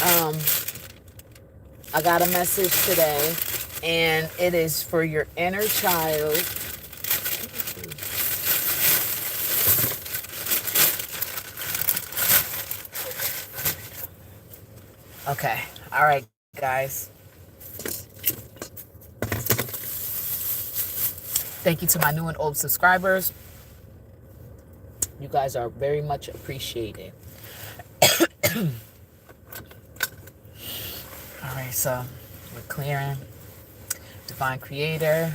Um, I got a message today, and it is for your inner child. Okay. All right, guys. Thank you to my new and old subscribers. You guys are very much appreciated. All right, so we're clearing. Divine Creator.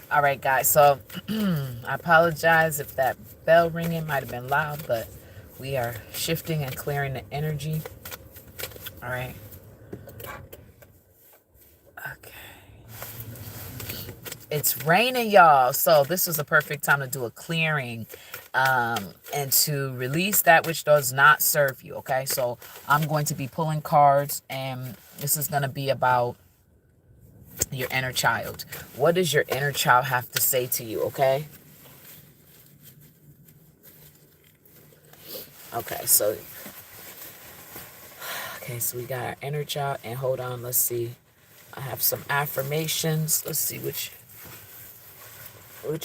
All right, guys. So I apologize if that bell ringing might have been loud, but we are shifting and clearing the energy. All right. Okay. It's raining, y'all. So this was a perfect time to do a clearing and to release that which does not serve you. Okay. So I'm going to be pulling cards, and this is going to be about your inner child. What does your inner child have to say to you? Okay. Okay. So we got our inner child, and hold on. Let's see. I have some affirmations. Let's see which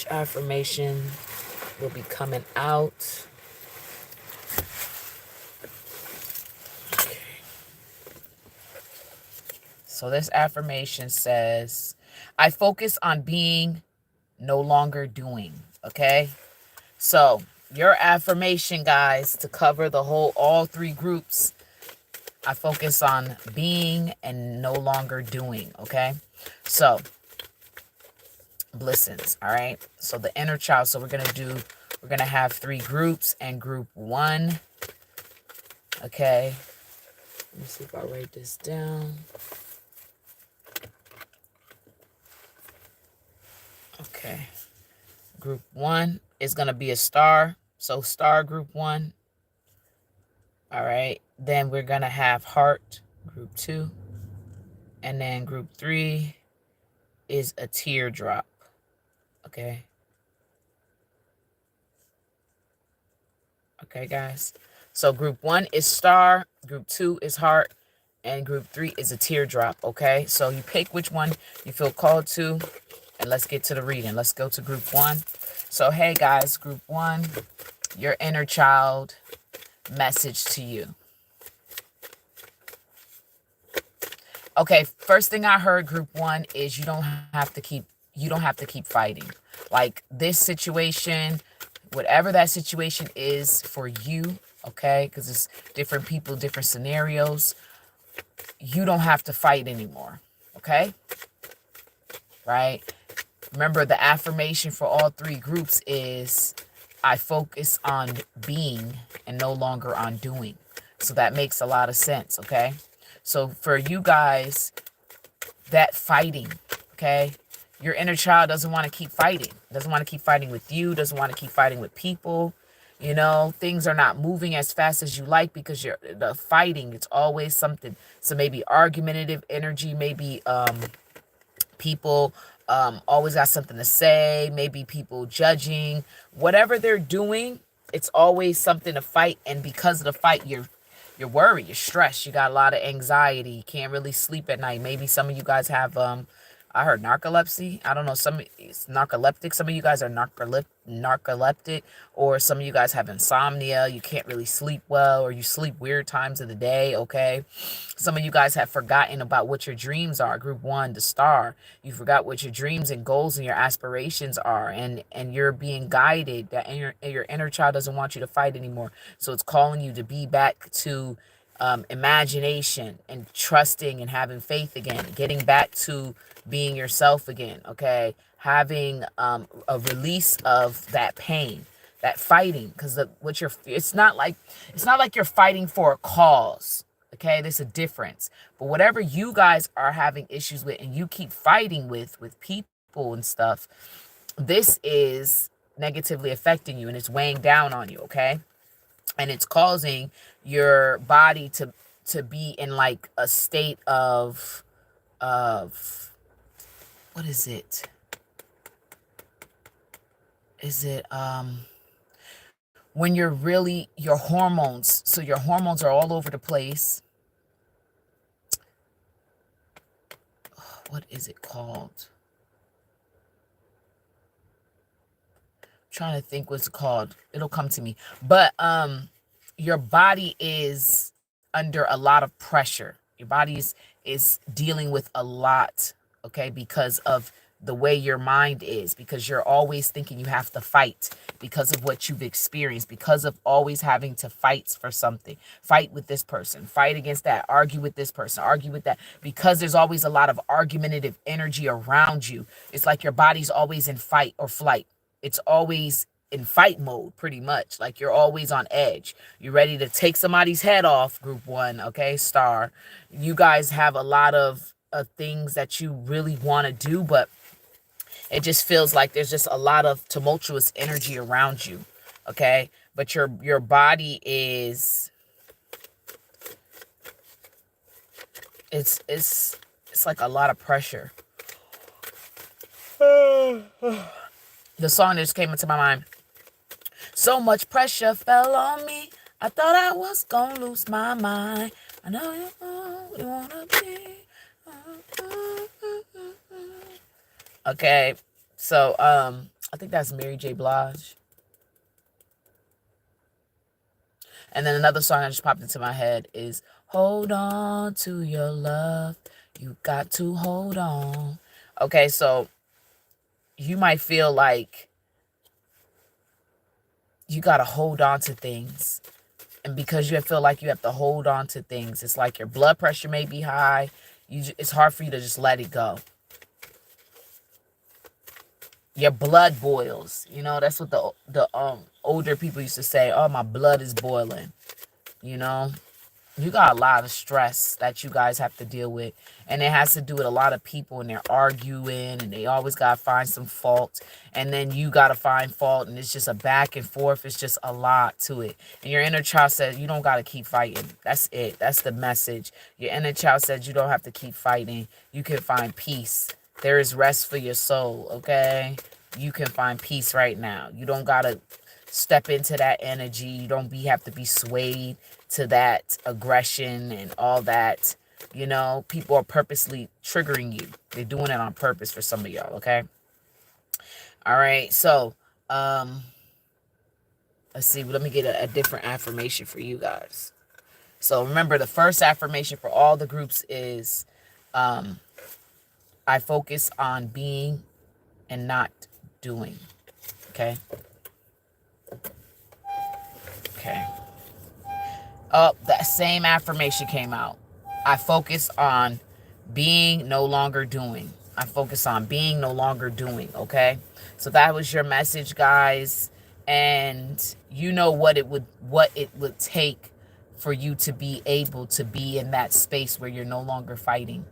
affirmation will be coming out. Okay. So this affirmation says, I focus on being, no longer doing. Okay. So your affirmation, guys, to cover all three groups, I focus on being and no longer doing. Okay. So blessings. All right. So the inner child. So we're going to have three groups, and group one. Okay. Let me see if I write this down. Okay. Group one is going to be a star. So star group one. All right. Then we're going to have heart group two. And then group three is a teardrop. Okay. Okay, guys. So group one is star, group two is heart, and group three is a teardrop. Okay. So you pick which one you feel called to, and let's get to the reading. Let's go to group one. So, hey, guys, group one, your inner child message to you. Okay, first thing I heard, group one, is you don't have to keep fighting. Like this situation, whatever that situation is for you, okay, because it's different people, different scenarios, you don't have to fight anymore. Okay. Right. Remember, the affirmation for all three groups is I focus on being and no longer on doing. So that makes a lot of sense. Okay. So for you guys, that fighting, okay, your inner child doesn't want to keep fighting. Doesn't want to keep fighting with you. Doesn't want to keep fighting with people. You know, things are not moving as fast as you like because the fighting. It's always something. So maybe argumentative energy. Maybe people always got something to say. Maybe people judging. Whatever they're doing, it's always something to fight. And because of the fight, you're worried, you're stressed, you got a lot of anxiety, you can't really sleep at night. Maybe some of you guys have I heard narcolepsy. I don't know, it's narcoleptic. Some of you guys are narcoleptic, or some of you guys have insomnia. You can't really sleep well, or you sleep weird times of the day, okay? Some of you guys have forgotten about what your dreams are. Group one, the star. You forgot what your dreams and goals and your aspirations are, and you're being guided. That your inner child doesn't want you to fight anymore. So it's calling you to be back to imagination and trusting and having faith again, getting back to being yourself again, okay? Having a release of that pain, that fighting, because it's not like you're fighting for a cause, okay? There's a difference. But whatever you guys are having issues with and you keep fighting with people and stuff, this is negatively affecting you and it's weighing down on you, okay? and it's causing your body to be in like a state of what is it? Is it when you're really your hormones, so your hormones are all over the place. What is it called? Trying to think what's called. It'll come to me. But your body is under a lot of pressure. Your body is dealing with a lot, okay, because of the way your mind is, because you're always thinking you have to fight because of what you've experienced, because of always having to fight for something. Fight with this person, fight against that, argue with this person, argue with that, because there's always a lot of argumentative energy around you. It's like your body's always in fight or flight. It's always in fight mode, pretty much. Like you're always on edge. You're ready to take somebody's head off, group one, okay, star. You guys have a lot of things that you really want to do, but it just feels like there's just a lot of tumultuous energy around you, okay? But your body is, it's like a lot of pressure. The song that just came into my mind. So much pressure fell on me. I thought I was gonna lose my mind. I know you wanna be. Okay, so I think that's Mary J. Blige. And then another song that just popped into my head is Hold On to Your Love. You got to hold on. Okay, so you might feel like you got to hold on to things. And because you feel like you have to hold on to things, it's like your blood pressure may be high. It's hard for you to just let it go. Your blood boils. You know, that's what the older people used to say. Oh, my blood is boiling. You know, you got a lot of stress that you guys have to deal with. And it has to do with a lot of people, and they're arguing, and they always got to find some fault. And then you got to find fault, and it's just a back and forth. It's just a lot to it. And your inner child says you don't got to keep fighting. That's it. That's the message. Your inner child says you don't have to keep fighting. You can find peace. There is rest for your soul, okay? You can find peace right now. You don't got to step into that energy. You don't have to be swayed to that aggression and all that. You know, people are purposely triggering you. They're doing it on purpose for some of y'all, okay? All right, so let's see. Let me get a different affirmation for you guys. So remember, the first affirmation for all the groups is I focus on being and not doing, okay? Okay. Oh, that same affirmation came out. I focus on being, no longer doing. I focus on being, no longer doing, okay? So that was your message, guys. And you know what it would take for you to be able to be in that space where you're no longer fighting.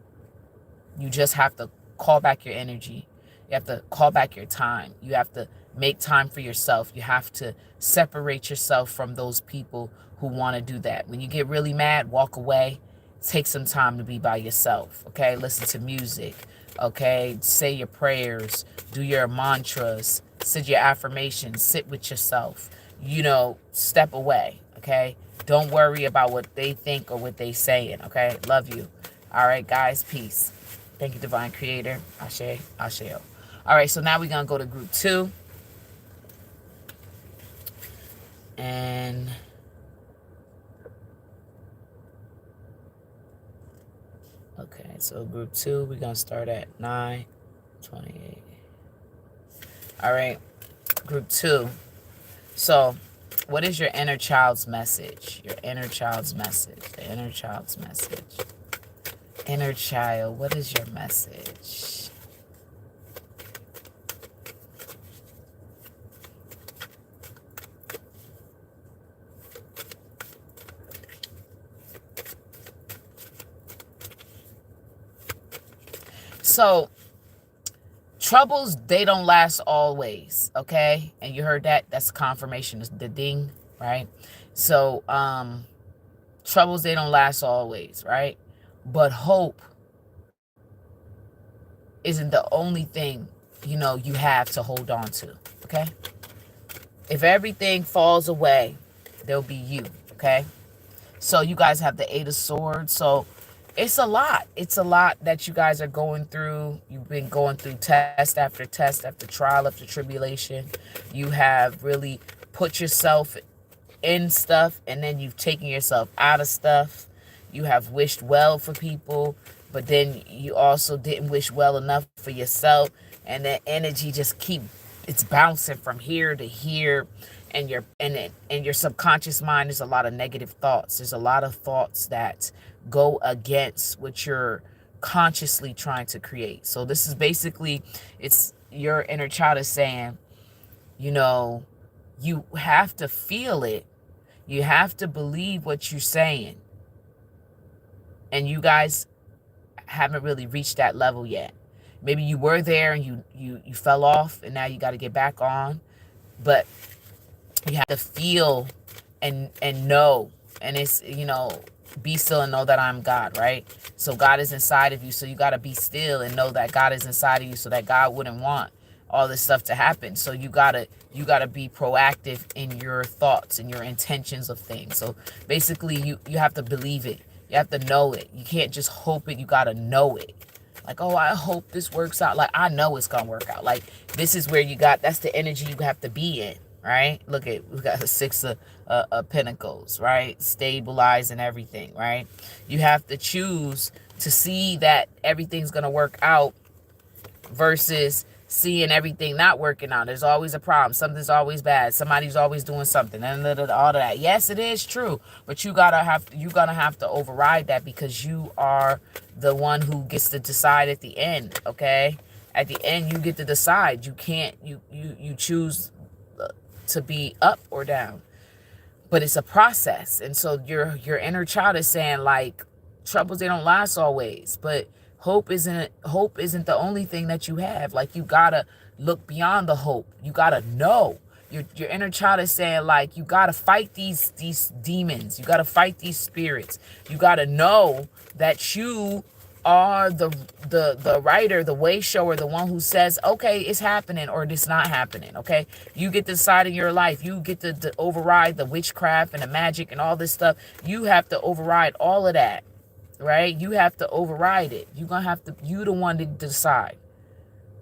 You just have to call back your energy. You have to call back your time. You have to make time for yourself. You have to separate yourself from those people who want to do that. When you get really mad, walk away. Take some time to be by yourself, okay? Listen to music, okay? Say your prayers. Do your mantras. Say your affirmations. Sit with yourself. You know, step away, okay? Don't worry about what they think or what they saying, okay? Love you. All right, guys, peace. Thank you, Divine Creator. Ashe, Asheo. All right, so now we're going to go to group 2. And okay, so group 2, we're going to start at 9:28. All right, group 2. So what is your inner child's message? Your inner child's message. The inner child's message. Inner child, what is your message? So troubles, they don't last always, okay? And you heard that? That's confirmation. The ding. right? So troubles, they don't last always, right? But hope isn't the only thing, you have to hold on to, okay? If everything falls away, there'll be you, okay? So you guys have the Eight of Swords. So it's a lot. It's a lot that you guys are going through. You've been going through test after test after trial after tribulation. You have really put yourself in stuff, and then you've taken yourself out of stuff. You have wished well for people, but then you also didn't wish well enough for yourself, and that energy just it's bouncing from here to here, and your subconscious mind is a lot of negative thoughts. There's a lot of thoughts that go against what you're consciously trying to create. So this is basically, it's your inner child is saying, you have to feel it. You have to believe what you're saying. And you guys haven't really reached that level yet. Maybe you were there and you fell off, and now you got to get back on. But you have to feel and know. And it's, be still and know that I'm God, right? So God is inside of you. So you got to be still and know that God is inside of you, so that God wouldn't want all this stuff to happen. So you gotta be proactive in your thoughts and your intentions of things. So basically you have to believe it. You have to know it. You can't just hope it. You gotta know it. Like, oh, I hope this works out. Like, I know it's gonna work out. Like, this is where that's the energy you have to be in, right? Look we got the Six of Pentacles, right? Stabilizing everything, right? You have to choose to see that everything's gonna work out versus seeing everything not working out. There's always a problem. Something's always bad. Somebody's always doing something, and all of that. Yes, it is true, but you're gonna have to override that, because you are the one who gets to decide at the end. Okay, at the end you get to decide. You can't. You choose to be up or down, but it's a process. And so your inner child is saying, like, troubles, they don't last always, but hope isn't the only thing that you have. Like, you gotta look beyond the hope. You gotta know. Your inner child is saying, like, you gotta fight these demons. You gotta fight these spirits. You gotta know that you are the writer, the way shower, the one who says, okay, it's happening or it's not happening. Okay, you get to decide in your life. You get to override the witchcraft and the magic and all this stuff. You have to override all of that. Right? You have to override it. You the one to decide.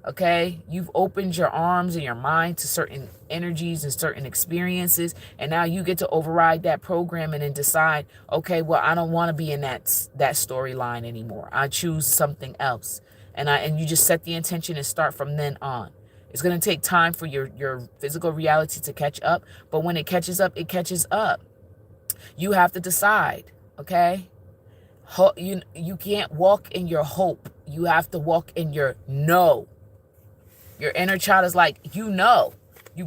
Okay? You've opened your arms and your mind to certain energies and certain experiences, and now you get to override that programming and decide, okay, well, I don't want to be in that storyline anymore. I choose something else. And you just set the intention and start from then on. It's going to take time for your physical reality to catch up, but when it catches up, it catches up. You have to decide, okay? You can't walk in your hope. You have to walk in your no. Your inner child is like, you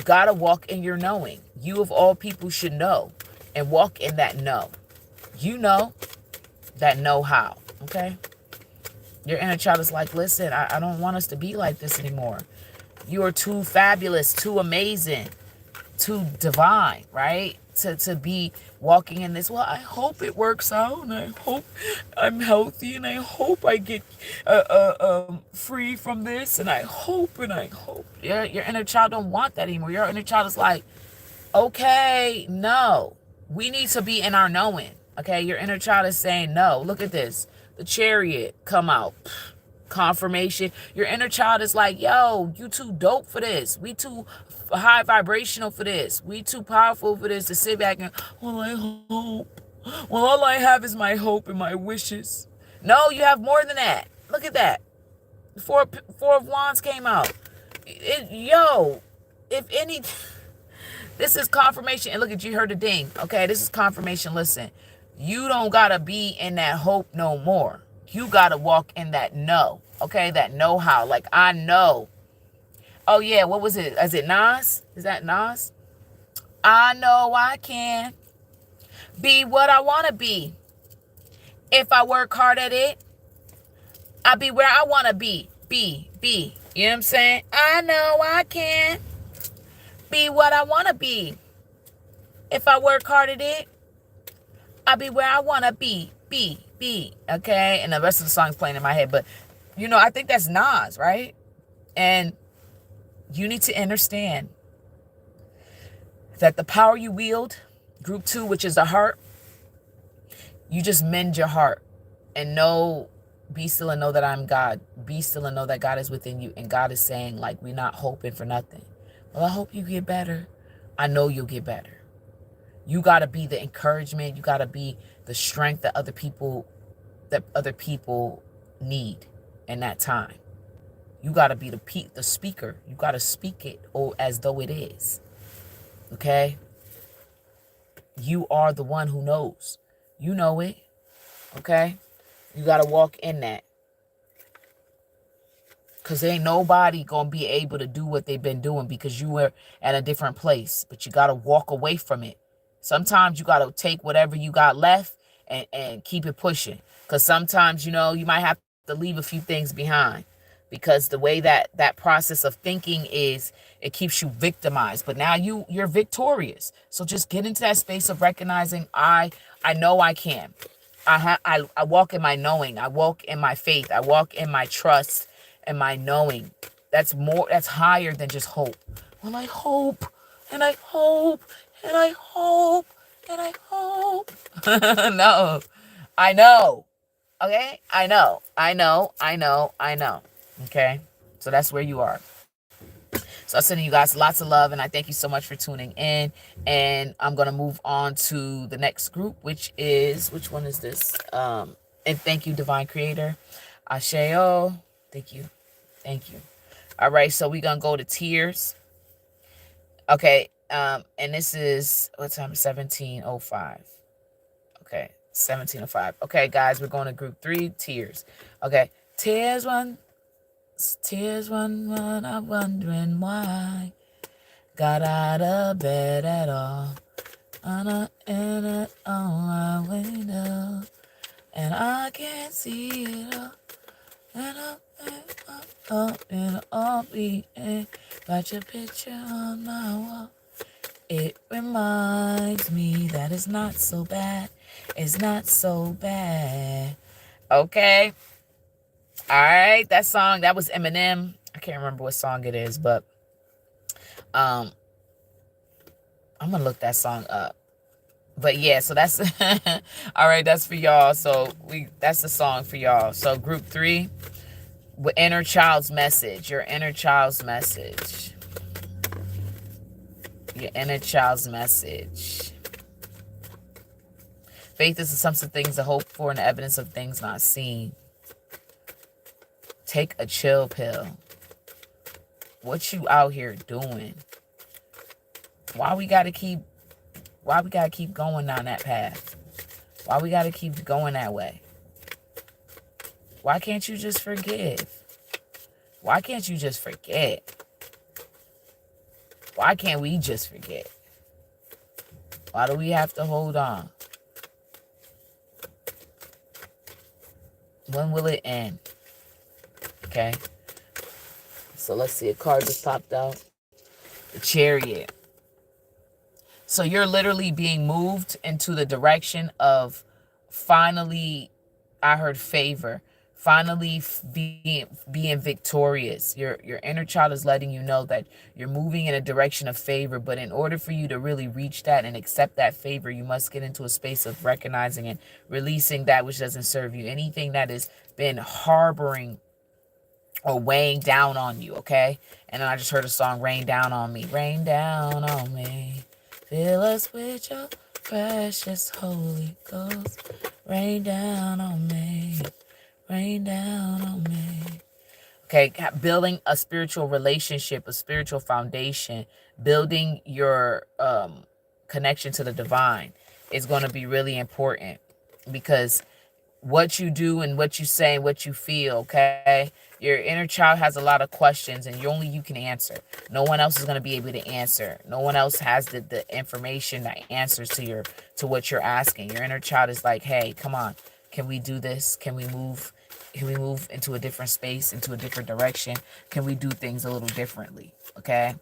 gotta walk in your knowing. You of all people should know and walk in that no. You know that know how. Okay? Your inner child is like, listen, I don't want us to be like this anymore. You are too fabulous, too amazing, too divine, right? To be walking in this. Well, I hope it works out, and I hope I'm healthy, and I hope I get free from this, and I hope. Your inner child don't want that anymore. Your inner child is like, okay, no, we need to be in our knowing. Okay, your inner child is saying no. Look at this, the Chariot come out. Confirmation. Your inner child is like, yo, you too dope for this. We too high vibrational for this. We too powerful for this to sit back and, well, I hope. Well, all I have is my hope and my wishes. No, you have more than that. Look at that. Four of Wands came out. If any, this is confirmation. And look at, you heard the ding. Okay, this is confirmation. Listen, you don't gotta be in that hope no more. You got to walk in that no, okay? That know-how. Like, I know. Oh, yeah, what was it? Is it Nas? Is that Nas? I know I can be what I want to be. If I work hard at it, I'll be where I want to be. Be. You know what I'm saying? I know I can be what I want to be. If I work hard at it, I'll be where I want to be. Okay? And the rest of the song's playing in my head. But, I think that's Nas, right? And you need to understand that the power you wield, group 2, which is the heart, you just mend your heart and be still and know that I'm God. Be still and know that God is within you. And God is saying, like, we're not hoping for nothing. Well, I hope you get better. I know you'll get better. You got to be the encouragement. You got to be the strength that other people need in that time. You got to be the speaker. You got to speak it as though it is. Okay? You are the one who knows. You know it. Okay? You got to walk in that. Because ain't nobody going to be able to do what they've been doing because you were at a different place. But you got to walk away from it. Sometimes you got to take whatever you got left and keep it pushing. Because sometimes, you might have to leave a few things behind. Because the way that process of thinking is, it keeps you victimized. But now you're victorious. So just get into that space of recognizing, I know I can. I walk in my knowing. I walk in my faith. I walk in my trust and my knowing. That's higher than just hope. Well, I hope, and I hope, and I hope, and I hope. No, I know. Okay? I know. Okay? So that's where you are. So I'm sending you guys lots of love, and I thank you so much for tuning in. And I'm going to move on to the next group, which one is this? And thank you, Divine Creator. Asheo. Thank you. All right, so we're going to go to tears. Okay, and this is, what time? 17:05. Okay, 17:05. Okay, guys, we're going to group 3, tears. Okay, tears run, I'm wondering why. Got out of bed at all. On my window, and I can't see it all. And I'll be got your picture on my wall. It reminds me that it's not so bad. It's not so bad. Okay. All right. That song, that was Eminem. I can't remember what song it is, but I'm gonna look that song up. But yeah, so that's all right. That's for y'all. So that's the song for y'all. So group 3. Inner child's message. Your inner child's message. Your inner child's message. Faith is the substance of things to hope for and the evidence of things not seen. Take a chill pill. What you out here doing? Why we gotta keep going down that path? Why we gotta keep going that way? Why can't you just forgive? Why can't you just forget? Why can't we just forget? Why do we have to hold on? When will it end? Okay. So let's see. A card just popped out. The Chariot. So you're literally being moved into the direction of finally, I heard favor. Finally being victorious. Your inner child is letting you know that you're moving in a direction of favor, but in order for you to really reach that and accept that favor, you must get into a space of recognizing and releasing that which doesn't serve you. Anything that has been harboring or weighing down on you, okay? And then I just heard a song, Rain Down on Me. Rain down on me. Fill us with your precious Holy Ghost. Rain down on me. Rain down on me. Okay, building a spiritual relationship, a spiritual foundation, building your connection to the divine is going to be really important, because what you do and what you say and what you feel, okay? Your inner child has a lot of questions, and only you can answer. No one else is going to be able to answer. No one else has the information, the answers to what you're asking. Your inner child is like, hey, come on. Can we do this? Can we move into a different space, into a different direction? Can we do things a little differently? Okay?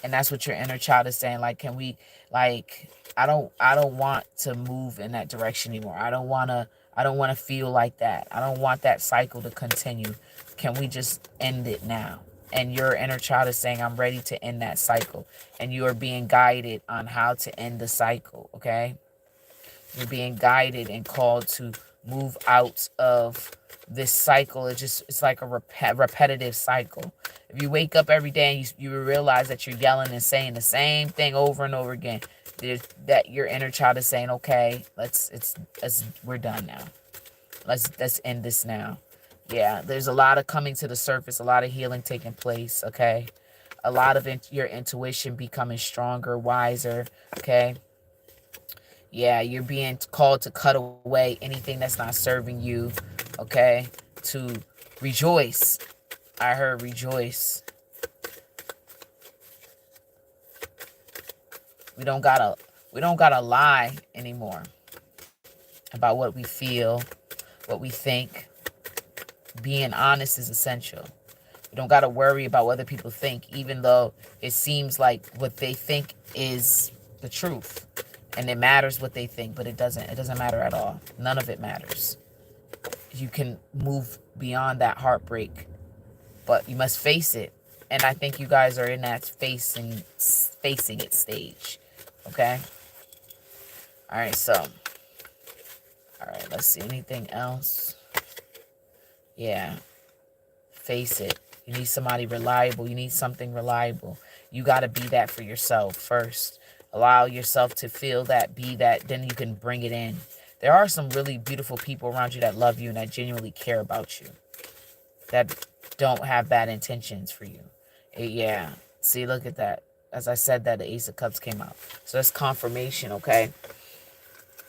And that's what your inner child is saying. Like, can we, like, I don't want to move in that direction anymore. I don't want to feel like that. I don't want that cycle to continue. Can we just end it now? And your inner child is saying, I'm ready to end that cycle. And you are being guided on how to end the cycle, okay? You're being guided and called to move out of this cycle. It's like a repetitive cycle. If you wake up every day and you realize that you're yelling and saying the same thing over and over again, that your inner child is saying, okay, we're done now. Let's end this now. Yeah, there's a lot of coming to the surface, a lot of healing taking place, okay? A lot of your intuition becoming stronger, wiser, okay? Yeah, you're being called to cut away anything that's not serving you, okay? To rejoice. I heard rejoice. We don't gotta lie anymore about what we feel, what we think. Being honest is essential. We don't gotta worry about what other people think, even though it seems like what they think is the truth. And it matters what they think, but it doesn't matter at all. None of it matters. You can move beyond that heartbreak, but you must face it. And I think you guys are in that facing it stage. Okay? Alright, alright, let's see. Anything else? Yeah. Face it. You need somebody reliable. You need something reliable. You got to be that for yourself first. Allow yourself to feel that, be that, then you can bring it in. There are some really beautiful people around you that love you and that genuinely care about you, that don't have bad intentions for you. Yeah. See, look at that. As I said that, the Ace of Cups came out. So that's confirmation, okay?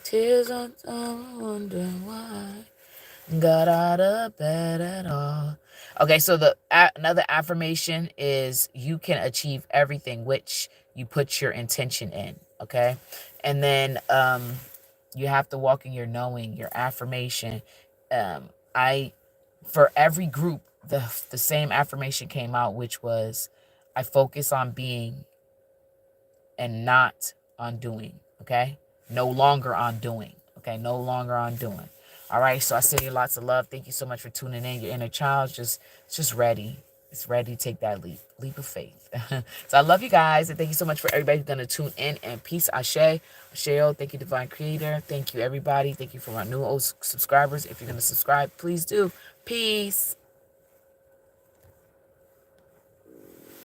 Tears on time, wonder why got out of bed at all. Okay, so another affirmation is you can achieve everything which you put your intention in, okay? And then you have to walk in your knowing, your affirmation. For every group, the same affirmation came out, which was, I focus on being and not on doing, okay? No longer on doing, okay? No longer on doing. All right, so I send you lots of love. Thank you so much for tuning in. Your inner child just ready. It's ready to take that leap of faith. So I love you guys, and thank you so much for everybody who's going to tune in. And peace, Ashe. Asheo, thank you, Divine Creator. Thank you, everybody. Thank you for my new old subscribers. If you're going to subscribe, please do. Peace.